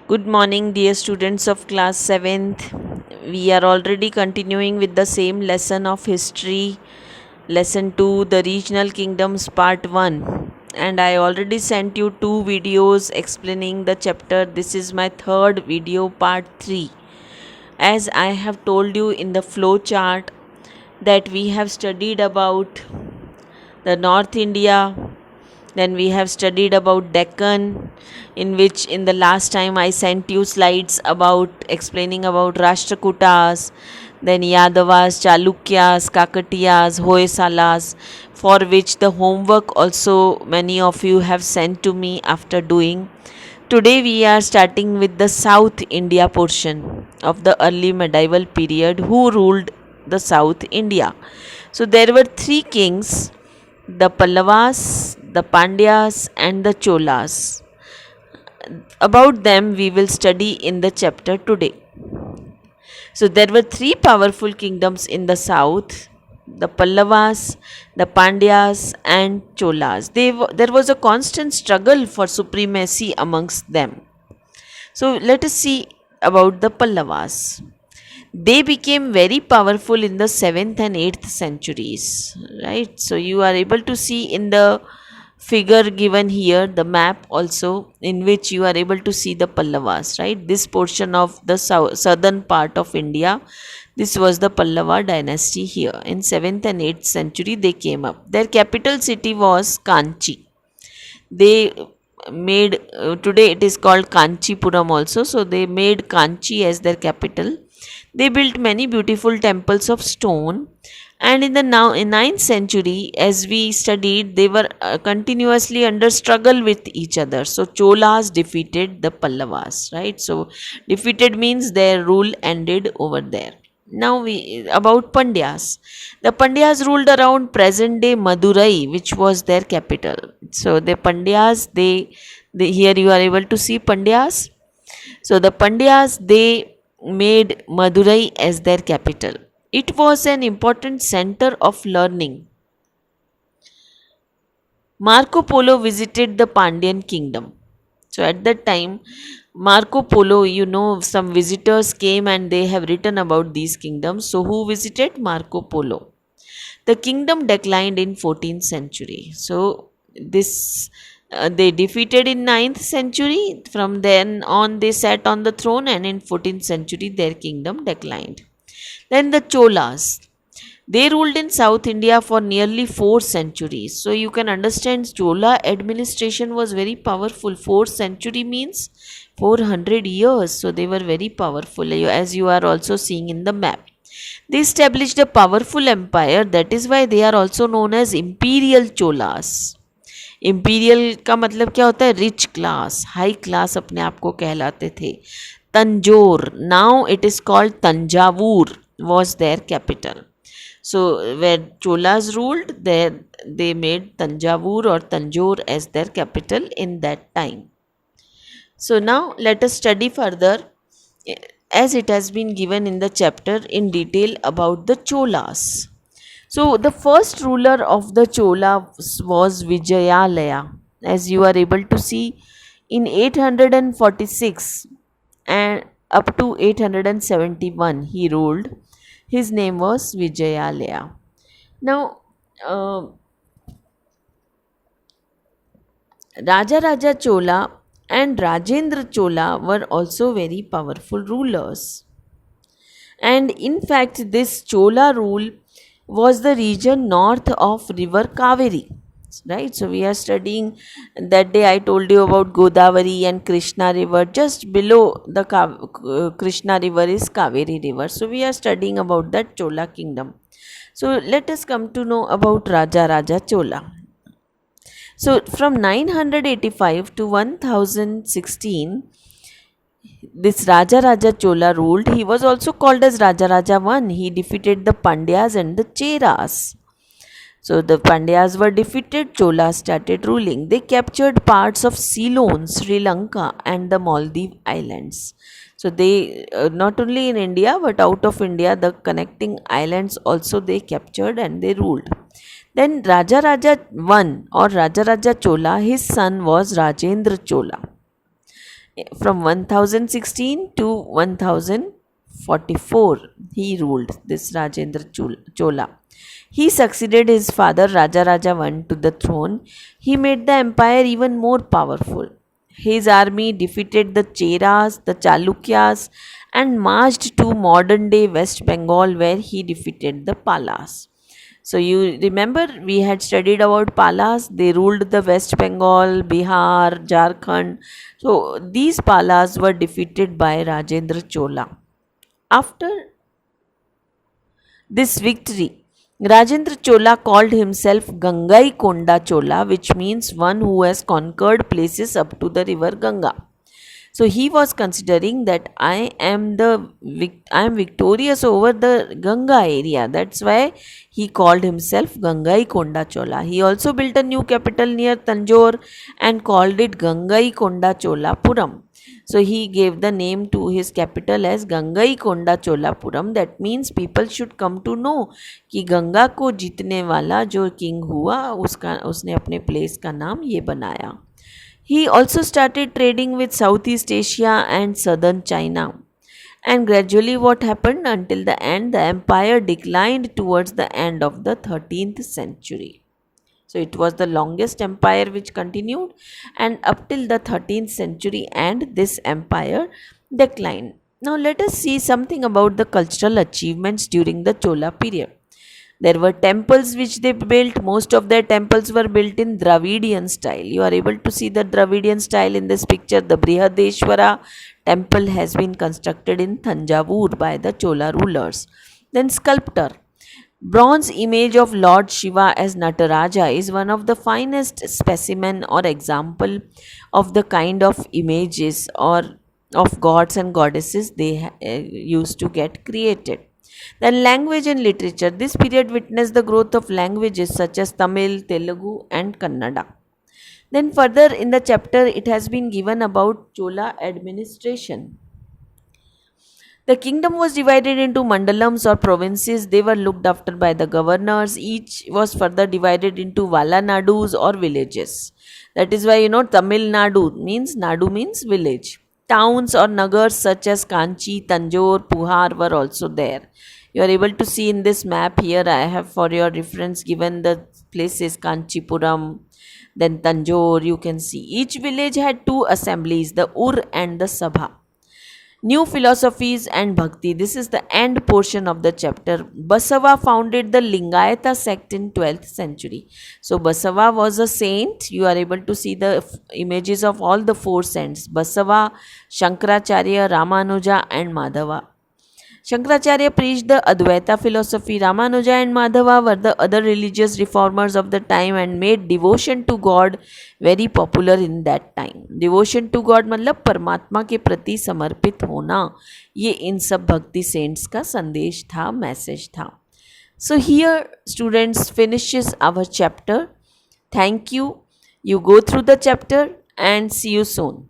Good morning, dear students of class 7th. We are already continuing with the same lesson of history, lesson 2, the regional kingdoms, part 1. And I already sent you two videos explaining the chapter. This is my third video, part 3. As I have told you in the flow chart, that we have studied about the North India, then we have studied about Deccan, in which in the last time I sent you slides about explaining about Rashtrakutas, then Yadavas, Chalukyas, Kakatiyas, Hoysalas, for which the homework also many of you have sent to me after doing. Today we are starting with the South India portion of the early medieval period who ruled the South India. So there were three kings, the Pallavas, the Pandyas, and the Cholas. About them we will study in the chapter today. So there were three powerful kingdoms in the south, the Pallavas, the Pandyas, and Cholas. There was a constant struggle for supremacy amongst them. So let us see about the Pallavas. They became very powerful in the 7th and 8th centuries, right? So you are able to see in the figure given here, the map also, in which you are able to see the Pallavas, right? This portion of the southern part of India, this was the Pallava dynasty here. In 7th and 8th century they came up. Their capital city was Kanchi. They made, today it is called Kanchipuram also, so they made Kanchi as their capital. They built many beautiful temples of stone, and in the in 9th century, as we studied, they were continuously under struggle with each other. So Cholas defeated the Pallavas, right? So defeated means their rule ended over there. Now we about Pandyas. The Pandyas ruled around present day Madurai, which was their capital. So the Pandyas, they here you are able to see Pandyas. So the Pandyas, they made Madurai as their capital. It was an important center of learning. Marco Polo visited the Pandyan kingdom. So at that time, Marco Polo, some visitors came and they have written about these kingdoms. So who visited? Marco Polo. The kingdom declined in 14th century. So this they defeated in 9th century. From then on they sat on the throne, and in 14th century their kingdom declined. Then the Cholas. They ruled in South India for nearly 4 centuries. So you can understand Chola administration was very powerful. 4th century means 400 years. So they were very powerful, as you are also seeing in the map. They established a powerful empire. That is why they are also known as Imperial Cholas. Imperial का मतलब क्या होता है? Rich class, high class अपने आप को कहलाते थे. Tanjore, now it is called Tanjavur, was their capital. So where Cholas ruled, there they made Tanjavur or Tanjore as their capital in that time. So now let us study further, as it has been given in the chapter in detail about the Cholas. So the first ruler of the Cholas was Vijayalaya, as you are able to see in 846 and up to 871 he ruled. His name was Vijayalaya. Now, Raja Chola and Rajendra Chola were also very powerful rulers. And in fact, this Chola rule was the region north of river Kaveri. Right, so we are studying that day. I told you about Godavari and Krishna river. Just below the Krishna river is Kaveri river. So we are studying about that Chola kingdom. So let us come to know about Raja Chola. So from 985 to 1016, this Raja Chola ruled. He was also called as Raja I. He defeated the Pandyas and the Cheras. So the Pandyas were defeated, Cholas started ruling. They captured parts of Ceylon, Sri Lanka, and the Maldives Islands. So they, not only in India but out of India, the connecting islands also they captured and they ruled. Then Raja I or Raja Chola, his son was Rajendra Chola. From 1016 to 1044, he ruled, this Rajendra Chola. He succeeded his father Raja Raja I to the throne. He made the empire even more powerful. His army defeated the Cheras, the Chalukyas, and marched to modern day West Bengal, where he defeated the Palas. So you remember we had studied about Palas. They ruled the West Bengal, Bihar, Jharkhand. So these Palas were defeated by Rajendra Chola. After this victory, Rajendra Chola called himself Gangai Konda Chola, which means one who has conquered places up to the river Ganga. So he was considering that I am victorious over the Ganga area. That's why he called himself Gangai Konda Chola. He also built a new capital near Tanjore and called it Gangai Konda Cholapuram. So he gave the name to his capital as Gangai Konda Cholapuram. That means people should come to know कि गंगा को जीतने वाला जो king हुआ उसने अपने place का नाम ये बनाया. He also started trading with Southeast Asia and southern China. And gradually, what happened until the end, the empire declined towards the end of the 13th century. So, it was the longest empire which continued, and up till the 13th century, and this empire declined. Now, let us see something about the cultural achievements during the Chola period. There were temples which they built. Most of their temples were built in Dravidian style. You are able to see the Dravidian style in this picture. The Brihadeshwara temple has been constructed in Thanjavur by the Chola rulers. Then sculptor. Bronze image of Lord Shiva as Nataraja is one of the finest specimen or example of the kind of images or of gods and goddesses they used to get created. Then language and literature. This period witnessed the growth of languages such as Tamil, Telugu and Kannada. Then further in the chapter it has been given about Chola administration. The kingdom was divided into mandalams or provinces. They were looked after by the governors. Each was further divided into Valanadus or villages. That is why Tamil Nadu means village. Towns or nagars such as Kanchi, Tanjore, Puhar were also there. You are able to see in this map here. I have for your reference given the places Kanchipuram, then Tanjore. You can see each village had two assemblies, the Ur and the Sabha. New philosophies and bhakti. This is the end portion of the chapter. Basava founded the Lingayata sect in 12th century. So Basava was a saint. You are able to see the images of all the four saints: Basava, Shankaracharya, Ramanuja and Madhava. Shankaracharya preached the Advaita philosophy. Ramanuja and Madhava were the other religious reformers of the time and made devotion to God very popular in that time. Devotion to God मतलब परमात्मा के प्रति समर्पित होना, ये इन सब भक्ति cents का संदेश था, मैसेज था. So here students finishes our chapter. Thank you. You go through the chapter and see you soon.